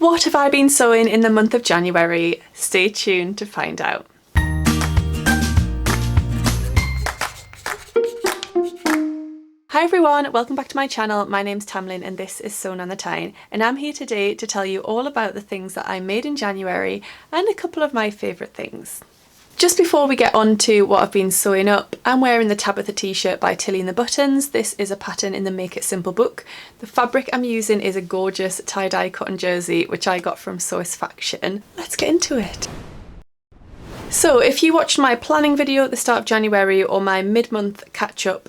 What have I been sewing in the month of January? Stay tuned to find out. Hi everyone, welcome back to my channel. My name's Tamlyn and this is Sewn on the Tyne, and I'm here today to tell you all about the things that I made in January and a couple of my favourite things. Just before we get on to what I've been sewing up, I'm wearing the Tabitha Tee shirt by Tilly and the Buttons. This is a pattern in the Make It Simple book. The fabric I'm using is a gorgeous tie-dye cotton jersey which I got from Sewisfaction. Let's get into it. So if you watched my planning video at the start of January or my mid-month catch-up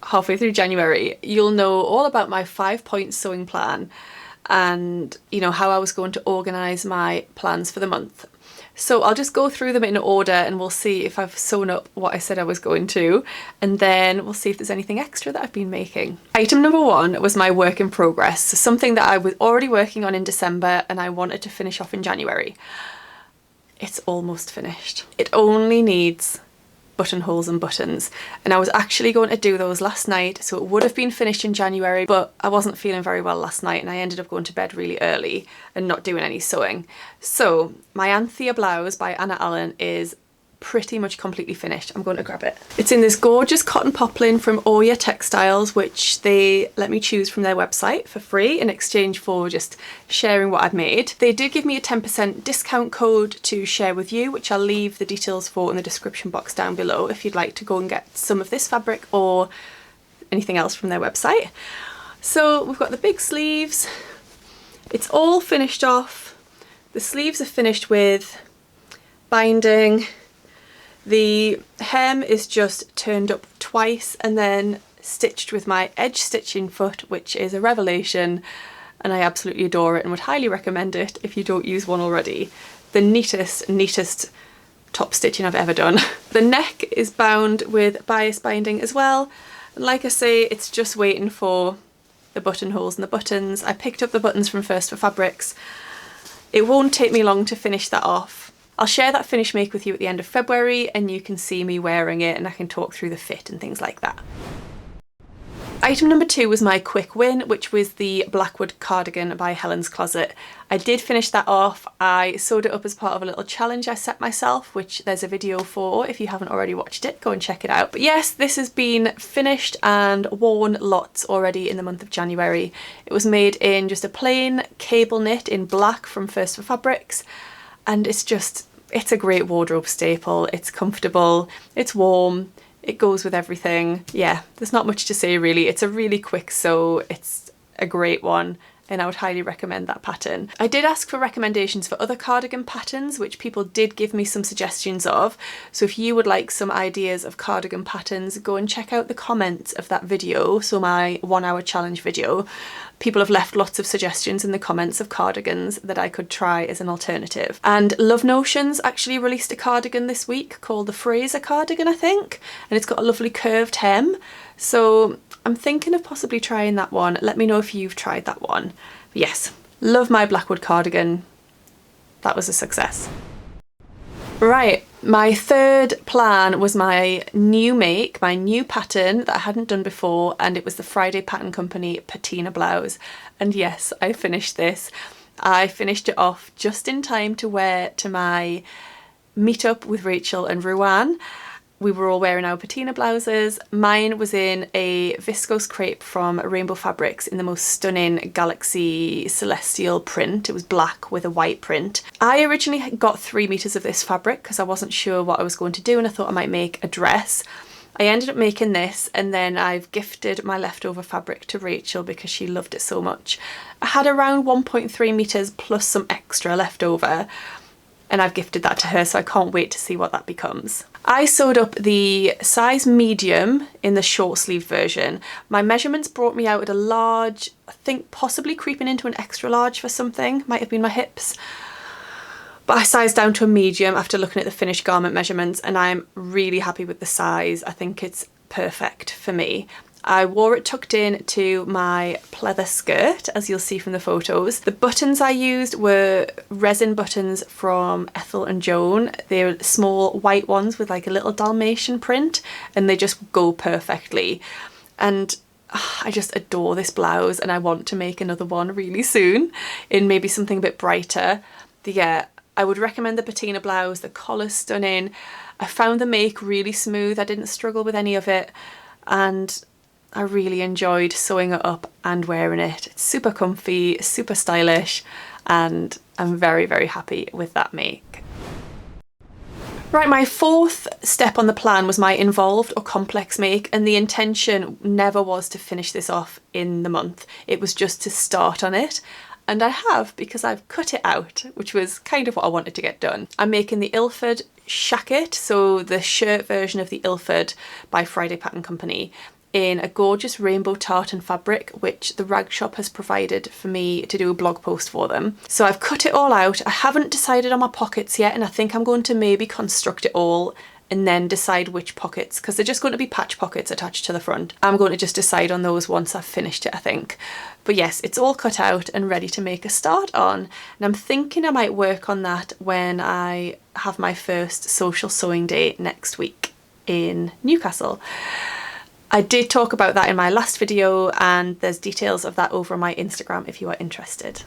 halfway through January, you'll know all about my 5-point sewing plan and how I was going to organise my plans for the month. So I'll just go through them in order and we'll see if I've sewn up what I said I was going to, and then we'll see if there's anything extra that I've been making. Item number 1 was my work in progress, so something that I was already working on in December and I wanted to finish off in January. It's almost finished. It only needs buttonholes and buttons, and I was actually going to do those last night, so it would have been finished in January, but I wasn't feeling very well last night and I ended up going to bed really early and not doing any sewing. So my Patina Blouse by Anna Allen is pretty much completely finished. I'm going to grab it. It's in this gorgeous cotton poplin from Oya Textiles, which they let me choose from their website for free in exchange for just sharing what I'd made. They did give me a 10% discount code to share with you, which I'll leave the details for in the description box down below if you'd like to go and get some of this fabric or anything else from their website. So we've got the big sleeves. It's all finished off. The sleeves are finished with binding. The hem is just turned up twice and then stitched with my edge stitching foot, which is a revelation and I absolutely adore it and would highly recommend it if you don't use one already. The neatest top stitching I've ever done. The neck is bound with bias binding as well, and like I say, it's just waiting for the buttonholes and the buttons. I picked up the buttons from First for Fabrics. It won't take me long to finish that off. I'll share that finish make with you at the end of February and you can see me wearing it and I can talk through the fit and things like that. Item number 2 was my quick win, which was the Blackwood Cardigan by Helen's Closet. I did finish that off. I sewed it up as part of a little challenge I set myself, which there's a video for if you haven't already watched it, go and check it out. But yes, this has been finished and worn lots already in the month of January. It was made in just a plain cable knit in black from First for Fabrics, and it's a great wardrobe staple. It's comfortable, it's warm, it goes with everything. Yeah, there's not much to say really. It's a really quick sew, it's a great one, and I would highly recommend that pattern. I did ask for recommendations for other cardigan patterns, which people did give me some suggestions of. So if you would like some ideas of cardigan patterns, go and check out the comments of that video, so my 1-hour challenge video. People have left lots of suggestions in the comments of cardigans that I could try as an alternative. And Love Notions actually released a cardigan this week called the Fraser cardigan, I think, and it's got a lovely curved hem. So I'm thinking of possibly trying that one. Let me know if you've tried that one. But yes, love my Blackwood cardigan. That was a success. Right, my third plan was my new make, my new pattern that I hadn't done before, and it was the Friday Pattern Company Patina Blouse. And yes, I finished this. I finished it off just in time to wear to my meetup with Rachel and Ruan. We were all wearing our patina blouses. Mine was in a viscose crepe from Rainbow Fabrics in the most stunning Galaxy Celestial print. It was black with a white print. I originally got 3 meters of this fabric because I wasn't sure what I was going to do and I thought I might make a dress. I ended up making this, and then I've gifted my leftover fabric to Rachel because she loved it so much. I had around 1.3 meters plus some extra left over, and I've gifted that to her, so I can't wait to see what that becomes. I sewed up the size medium in the short sleeve version. My measurements brought me out at a large, I think possibly creeping into an extra large for something, might have been my hips. But I sized down to a medium after looking at the finished garment measurements, and I'm really happy with the size. I think it's perfect for me. I wore it tucked in to my pleather skirt, as you'll see from the photos. The buttons I used were resin buttons from Ethel and Joan. They're small white ones with like a little Dalmatian print, and they just go perfectly. And I just adore this blouse and I want to make another one really soon in maybe something a bit brighter. But yeah, I would recommend the Patina blouse. The collar's stunning. I found the make really smooth. I didn't struggle with any of it, and I really enjoyed sewing it up and wearing it. It's super comfy, super stylish, and I'm very, very happy with that make. Right, my fourth step on the plan was my involved or complex make, and the intention never was to finish this off in the month. It was just to start on it, and I have, because I've cut it out, which was kind of what I wanted to get done. I'm making the Ilford Shacket, so the shirt version of the Ilford by Friday Pattern Company, in a gorgeous rainbow tartan fabric, which the rag shop has provided for me to do a blog post for them. So I've cut it all out. I haven't decided on my pockets yet, and I think I'm going to maybe construct it all and then decide which pockets, because they're just going to be patch pockets attached to the front. I'm going to just decide on those once I've finished it, I think. But yes, it's all cut out and ready to make a start on. And I'm thinking I might work on that when I have my first social sewing day next week in Newcastle. I did talk about that in my last video, and there's details of that over on my Instagram if you are interested.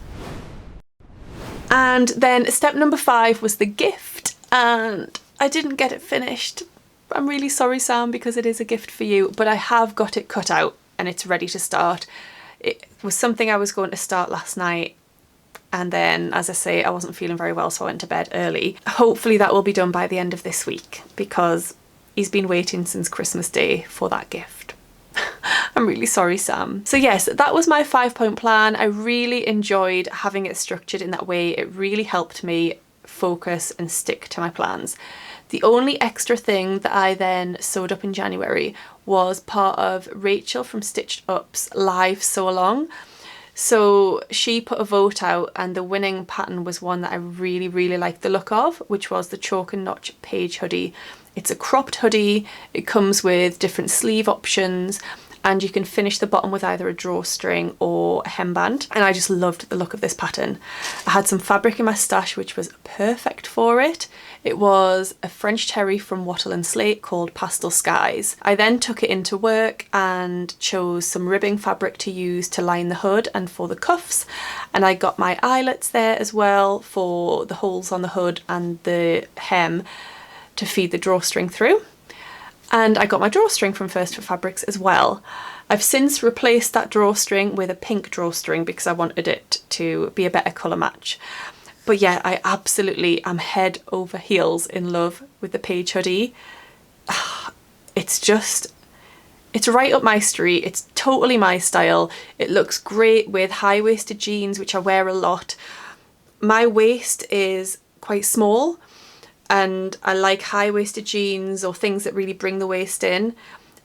And then step number 5 was the gift, and I didn't get it finished. I'm really sorry, Sam, because it is a gift for you, but I have got it cut out and it's ready to start. It was something I was going to start last night, and then, as I say, I wasn't feeling very well, so I went to bed early. Hopefully that will be done by the end of this week, because he's been waiting since Christmas Day for that gift. I'm really sorry, Sam. So yes, that was my 5-point plan. I really enjoyed having it structured in that way. It really helped me focus and stick to my plans. The only extra thing that I then sewed up in January was part of Rachel from Stitched Up's live sew along. So she put a vote out, and the winning pattern was one that I really, really liked the look of, which was the Chalk and Notch Page Hoodie. It's a cropped hoodie. It comes with different sleeve options, and you can finish the bottom with either a drawstring or a hemband. And I just loved the look of this pattern. I had some fabric in my stash which was perfect for it. It was a French terry from Wattle and Slate called Pastel Skies. I then took it into work and chose some ribbing fabric to use to line the hood and for the cuffs. And I got my eyelets there as well for the holes on the hood and the hem to feed the drawstring through. And I got my drawstring from First for Fabrics as well. I've since replaced that drawstring with a pink drawstring because I wanted it to be a better colour match. But yeah, I absolutely am head over heels in love with the Page Hoodie. It's right up my street. It's totally my style. It looks great with high-waisted jeans, which I wear a lot. My waist is quite small, and I like high-waisted jeans or things that really bring the waist in.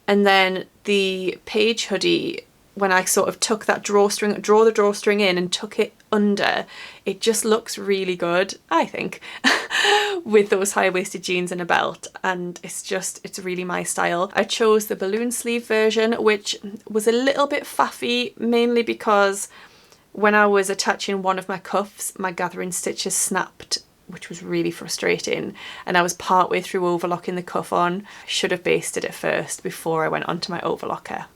And then the Page Hoodie, when I sort of took that draw the drawstring in and took it under, it just looks really good, I think, with those high-waisted jeans and a belt, and it's really my style. I chose the balloon sleeve version, which was a little bit faffy, mainly because when I was attaching one of my cuffs, my gathering stitches snapped, which was really frustrating, and I was partway through overlocking the cuff on. I should have basted it first before I went onto my overlocker.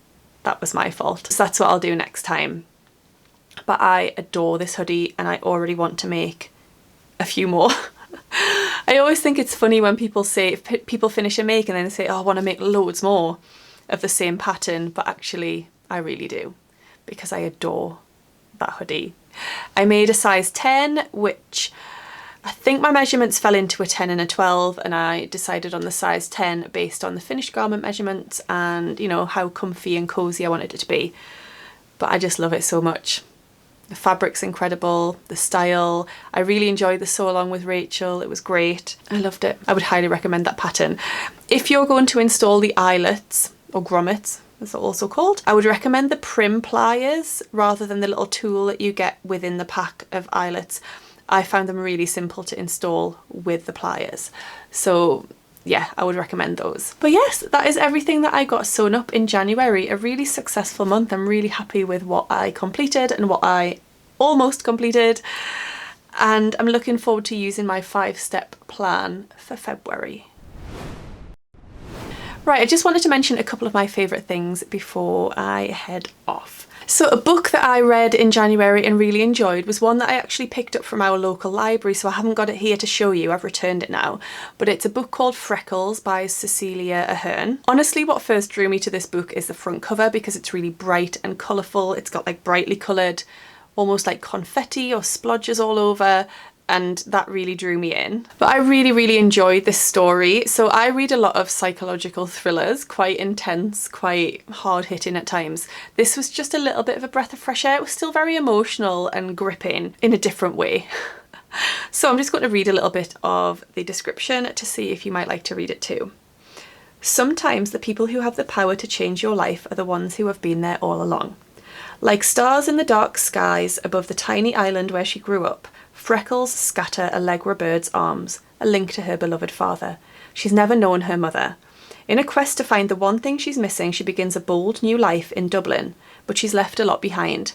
That was my fault. So that's what I'll do next time. But I adore this hoodie, and I already want to make a few more. I always think it's funny when people say, if people finish a make and then they say, oh, I want to make loads more of the same pattern, but actually I really do, because I adore that hoodie. I made a size 10, which I think my measurements fell into a 10 and a 12, and I decided on the size 10 based on the finished garment measurements and, you know, how comfy and cozy I wanted it to be. But I just love it so much. The fabric's incredible, the style. I really enjoyed the sew along with Rachel. It was great. I loved it. I would highly recommend that pattern. If you're going to install the eyelets, or grommets, as they're also called, I would recommend the prim pliers rather than the little tool that you get within the pack of eyelets. I found them really simple to install with the pliers. So yeah, I would recommend those. But yes, that is everything that I got sewn up in January. A really successful month. I'm really happy with what I completed and what I almost completed. And I'm looking forward to using my 5-step plan for February. Right, I just wanted to mention a couple of my favourite things before I head off. So a book that I read in January and really enjoyed was one that I actually picked up from our local library, so I haven't got it here to show you, I've returned it now, but it's a book called Freckles by Cecilia Ahern. Honestly, what first drew me to this book is the front cover, because it's really bright and colourful. It's got like brightly coloured, almost like confetti or splodges all over, and that really drew me in. But I really enjoyed this story. So I read a lot of psychological thrillers, quite intense, quite hard-hitting at times. This was just a little bit of a breath of fresh air. It was still very emotional and gripping in a different way. So I'm just going to read a little bit of the description to see if you might like to read it too. Sometimes the people who have the power to change your life are the ones who have been there all along. Like stars in the dark skies above the tiny island where she grew up, freckles scatter Allegra Bird's arms, a link to her beloved father. She's never known her mother. In a quest to find the one thing she's missing, she begins a bold new life in Dublin, but she's left a lot behind.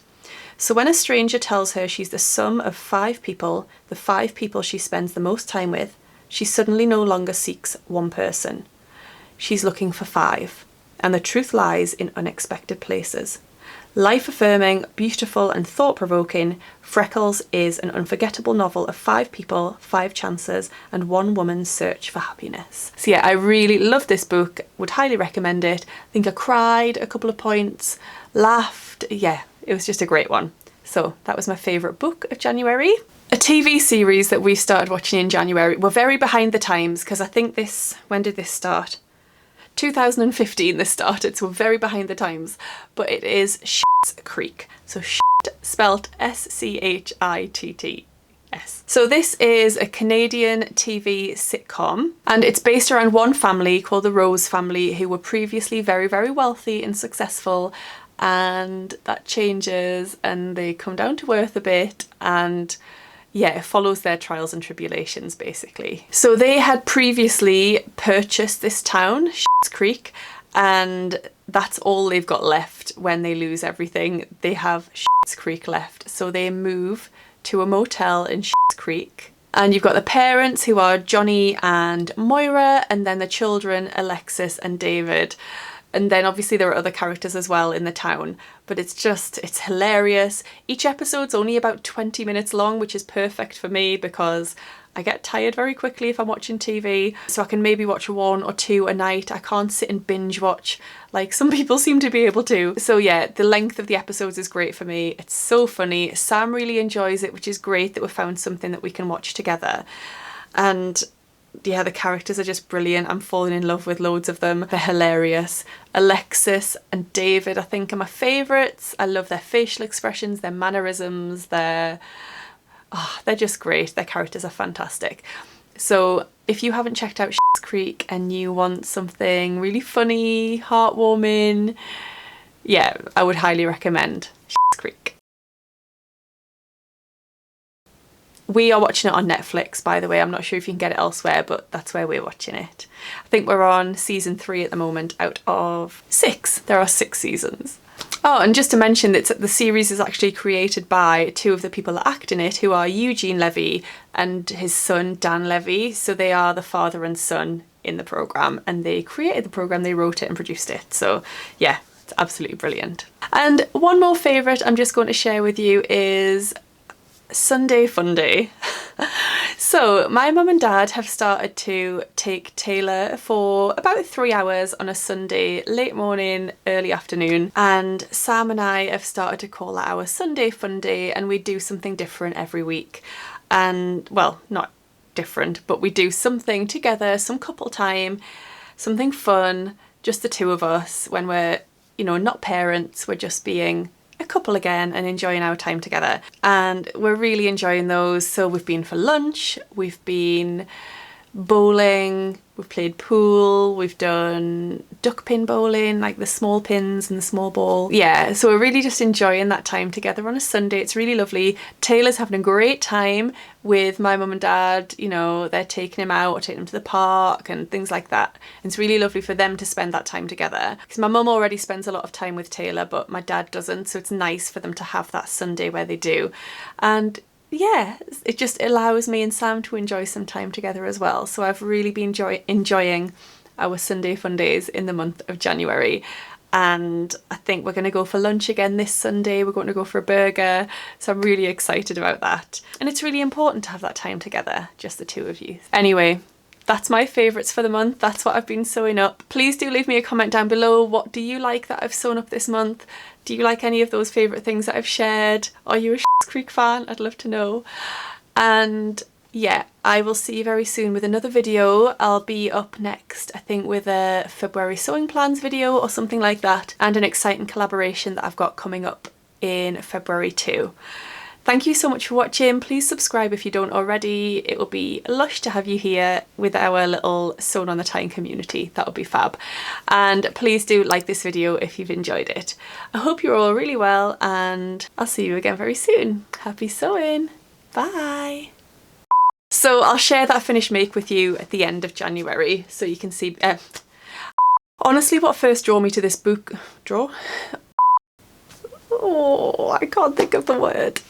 So when a stranger tells her she's the sum of 5 people, the 5 people she spends the most time with, she suddenly no longer seeks one person. She's looking for 5, and the truth lies in unexpected places. Life-affirming, beautiful and thought-provoking, Freckles is an unforgettable novel of 5 people, 5 chances and one woman's search for happiness. So yeah, I really love this book, would highly recommend it. I think I cried a couple of points, laughed, yeah, it was just a great one. So that was my favourite book of January. A TV series that we started watching in January. We're very behind the times because I think when did this start? 2015 this started, so we're very behind the times, but it is Schitt's Creek. So Schitt spelt S-C-H-I-T-T-S. So this is a Canadian TV sitcom, and it's based around one family called the Rose family, who were previously very wealthy and successful, and that changes and they come down to earth a bit, and yeah, it follows their trials and tribulations basically. So they had previously purchased this town, Schitt's Creek, and that's all they've got left when they lose everything. They have Schitt's Creek left. So they move to a motel in Schitt's Creek. And you've got the parents, who are Johnny and Moira, and then the children, Alexis and David. And then obviously there are other characters as well in the town, but it's hilarious. Each episode's only about 20 minutes long, which is perfect for me because I get tired very quickly if I'm watching TV. So I can maybe watch 1 or 2 a night. I can't sit and binge watch like some people seem to be able to. So yeah, the length of the episodes is great for me. It's so funny. Sam really enjoys it, which is great that we've found something that we can watch together. And yeah, the characters are just brilliant. I'm falling in love with loads of them. They're hilarious. Alexis and David, I think, are my favourites. I love their facial expressions, their mannerisms, they're just great. Their characters are fantastic. So if you haven't checked out Schitt's Creek and you want something really funny, heartwarming, yeah, I would highly recommend Schitt's Creek. We are watching it on Netflix, by the way. I'm not sure if you can get it elsewhere, but that's where we're watching it. I think we're on season 3 at the moment out of 6. There are 6 seasons. Oh, and just to mention that the series is actually created by 2 of the people that act in it, who are Eugene Levy and his son Dan Levy. So they are the father and son in the programme, and they created the programme, they wrote it and produced it. So yeah, it's absolutely brilliant. And one more favourite I'm just going to share with you is Sunday Funday. So my mum and dad have started to take Taylor for about 3 hours on a Sunday, late morning, early afternoon, and Sam and I have started to call that our Sunday Funday, and we do something different every week. And well, not different, but we do something together, some couple time, something fun, just the 2 of us when we're, you know, not parents, we're just being a couple again and enjoying our time together, and we're really enjoying those. So we've been for lunch, we've been bowling, we've played pool, we've done duck pin bowling, like the small pins and the small ball. Yeah, so we're really just enjoying that time together on a Sunday. It's really lovely. Taylor's having a great time with my mum and dad. You know, they're taking him out or taking him to the park and things like that. And it's really lovely for them to spend that time together, because my mum already spends a lot of time with Taylor, but my dad doesn't, so it's nice for them to have that Sunday where they do. And yeah, it just allows me and Sam to enjoy some time together as well. So I've really been enjoying our Sunday fun days in the month of January. And I think we're going to go for lunch again this Sunday. We're going to go for a burger, so I'm really excited about that. And it's really important to have that time together, just the two of you. Anyway, that's my favourites for the month. That's what I've been sewing up. Please do leave me a comment down below. What do you like that I've sewn up this month? Do you like any of those favourite things that I've shared? Are you a Schitt's Creek fan? I'd love to know. And yeah, I will see you very soon with another video. I'll be up next, I think, with a February sewing plans video or something like that, and an exciting collaboration that I've got coming up in February too. Thank you so much for watching. Please subscribe if you don't already. It will be lush to have you here with our little Sewn on the Tyne community. That would be fab. And please do like this video if you've enjoyed it. I hope you're all really well, and I'll see you again very soon. Happy sewing. Bye. So I'll share that finished make with you at the end of January so you can see. Honestly, what first drew me to this book? Oh, I can't think of the word.